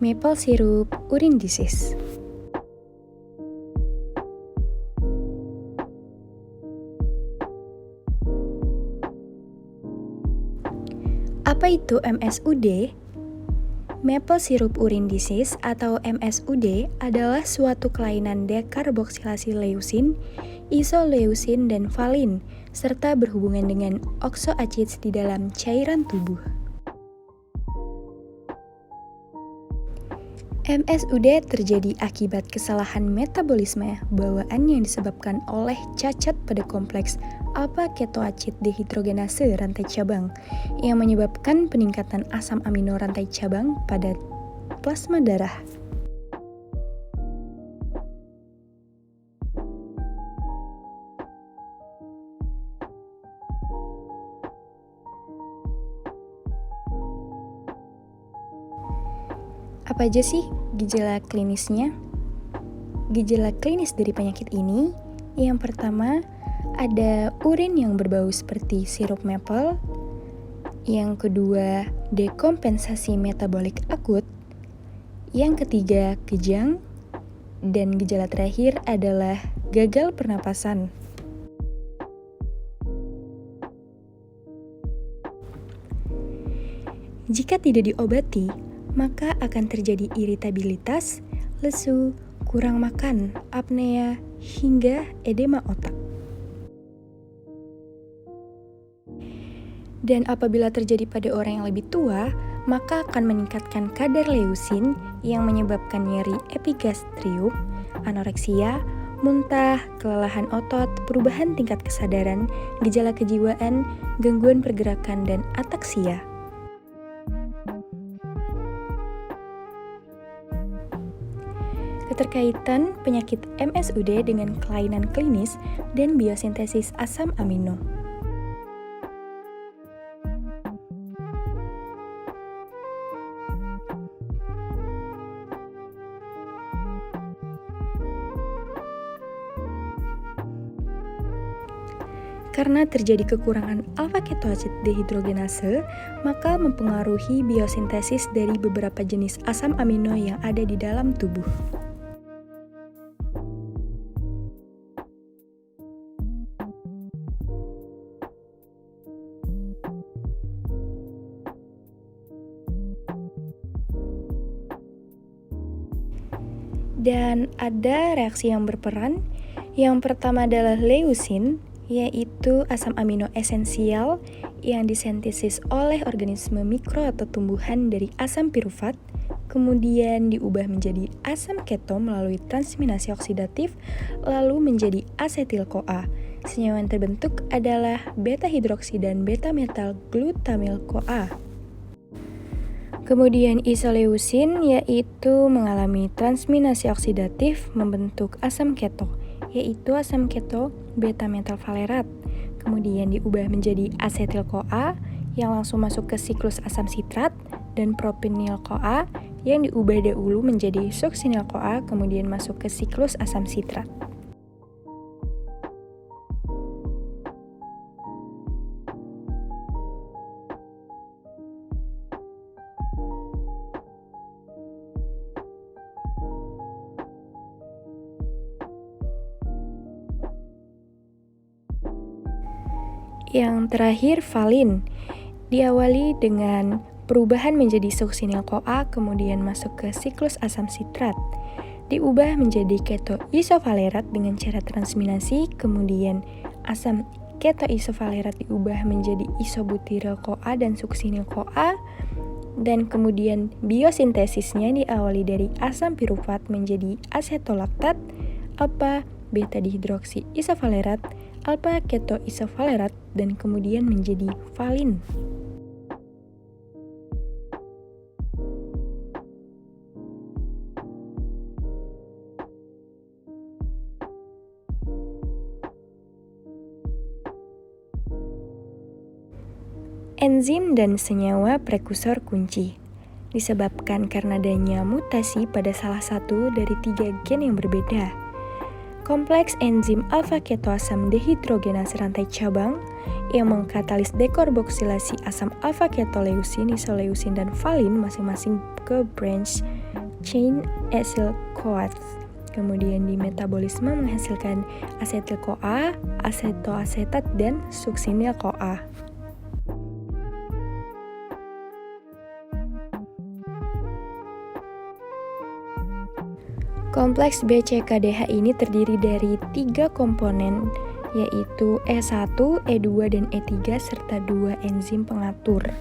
Maple syrup urine disease. Apa itu MSUD? Maple syrup urine disease atau MSUD adalah suatu kelainan dekarboksilasi leusin, isoleusin, dan valin, serta berhubungan dengan oxoacids di dalam cairan tubuh. MSUD terjadi akibat kesalahan metabolisme bawaan yang disebabkan oleh cacat pada kompleks alpha-ketoacid dehidrogenase rantai cabang yang menyebabkan peningkatan asam amino rantai cabang pada plasma darah. Apa aja sih gejala klinisnya? Gejala klinis dari penyakit ini, yang pertama ada urin yang berbau seperti sirup maple, yang kedua dekompensasi metabolik akut, yang ketiga kejang, dan gejala terakhir adalah gagal pernapasan. Jika tidak diobati, maka akan terjadi iritabilitas, lesu, kurang makan, apnea, hingga edema otak. Dan apabila terjadi pada orang yang lebih tua, maka akan meningkatkan kadar leusin yang menyebabkan nyeri epigastrium, anoreksia, muntah, kelelahan otot, perubahan tingkat kesadaran, gejala kejiwaan, gangguan pergerakan, dan ataksia. Keterkaitan penyakit MSUD dengan kelainan klinis dan biosintesis asam amino. Karena terjadi kekurangan alpha-ketoacid dehidrogenase, maka mempengaruhi biosintesis dari beberapa jenis asam amino yang ada di dalam tubuh. Dan ada reaksi yang berperan. Yang pertama adalah leusin, yaitu asam amino esensial yang disintesis oleh organisme mikro atau tumbuhan dari asam pirufat, kemudian diubah menjadi asam keto melalui transminasi oksidatif, lalu menjadi asetil-CoA. Senyawa yang terbentuk adalah beta-hidroksi dan beta-metal glutamil-CoA. Kemudian isoleusin yaitu mengalami transminasi oksidatif membentuk asam keto, yaitu asam keto beta-metal valerat. Kemudian diubah menjadi asetil-CoA yang langsung masuk ke siklus asam sitrat, dan propinil-CoA yang diubah dahulu menjadi suksinil-CoA kemudian masuk ke siklus asam sitrat. Yang terakhir valin, diawali dengan perubahan menjadi suksinil-CoA kemudian masuk ke siklus asam sitrat, diubah menjadi keto-isovalerat dengan cara transminasi, kemudian asam keto-isovalerat diubah menjadi isobutiril-CoA dan suksinil-CoA, dan kemudian biosintesisnya diawali dari asam pirufat menjadi asetolaktat, alpha beta dihidroksi isovalerat, alpha keto isovalerat, dan kemudian menjadi valin. Enzim dan senyawa prekursor kunci disebabkan karena adanya mutasi pada salah satu dari 3 gen yang berbeda. Kompleks enzim alpha-ketoasam dehidrogenase rantai cabang yang mengkatalis dekarboksilasi asam alpha-ketoleusin, isoleusin, dan valin masing-masing ke branch chain acyl-CoA. Kemudian di metabolisme menghasilkan asetil-CoA, asetoasetat, dan suksinil-CoA. Kompleks BCKDH ini terdiri dari 3 komponen, yaitu E1, E2, dan E3 serta 2 enzim pengatur.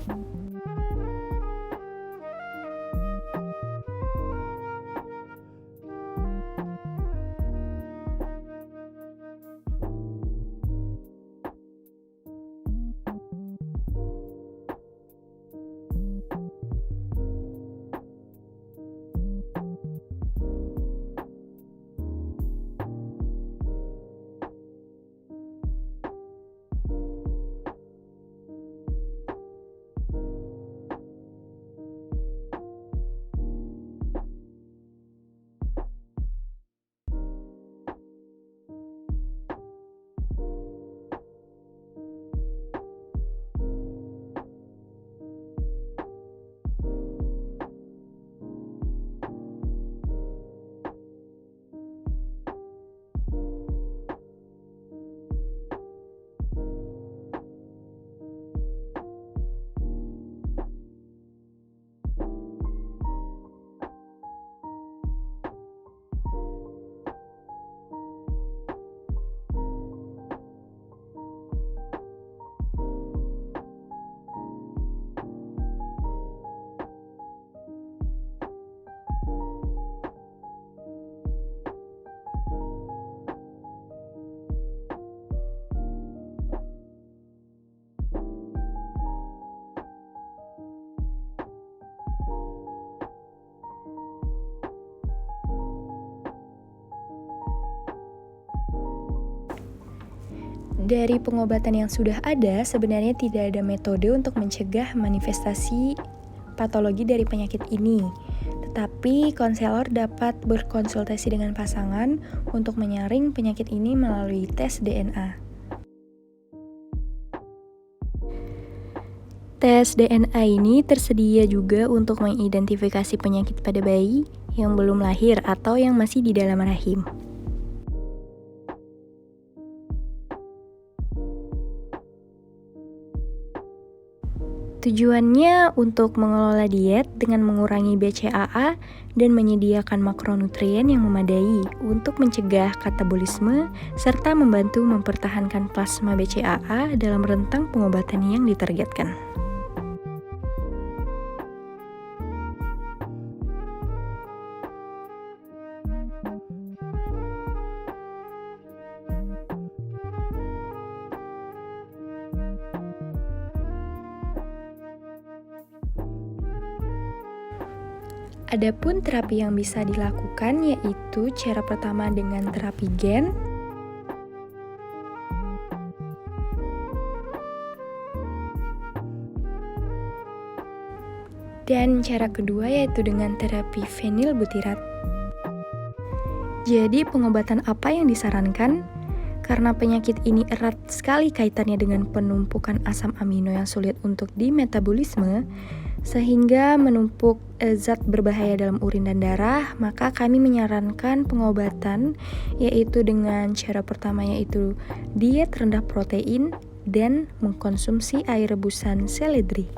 Dari pengobatan yang sudah ada, sebenarnya tidak ada metode untuk mencegah manifestasi patologi dari penyakit ini. Tetapi konselor dapat berkonsultasi dengan pasangan untuk menyaring penyakit ini melalui tes DNA. Tes DNA ini tersedia juga untuk mengidentifikasi penyakit pada bayi yang belum lahir atau yang masih di dalam rahim. Tujuannya untuk mengelola diet dengan mengurangi BCAA dan menyediakan makronutrien yang memadai untuk mencegah katabolisme serta membantu mempertahankan plasma BCAA dalam rentang pengobatan yang ditargetkan. Adapun terapi yang bisa dilakukan yaitu cara pertama dengan terapi gen, dan cara kedua yaitu dengan terapi fenilbutirat. Jadi pengobatan apa yang disarankan? Karena penyakit ini erat sekali kaitannya dengan penumpukan asam amino yang sulit untuk dimetabolisme, sehingga menumpuk zat berbahaya dalam urin dan darah, maka kami menyarankan pengobatan yaitu dengan cara pertama yaitu diet rendah protein dan mengkonsumsi air rebusan seledri.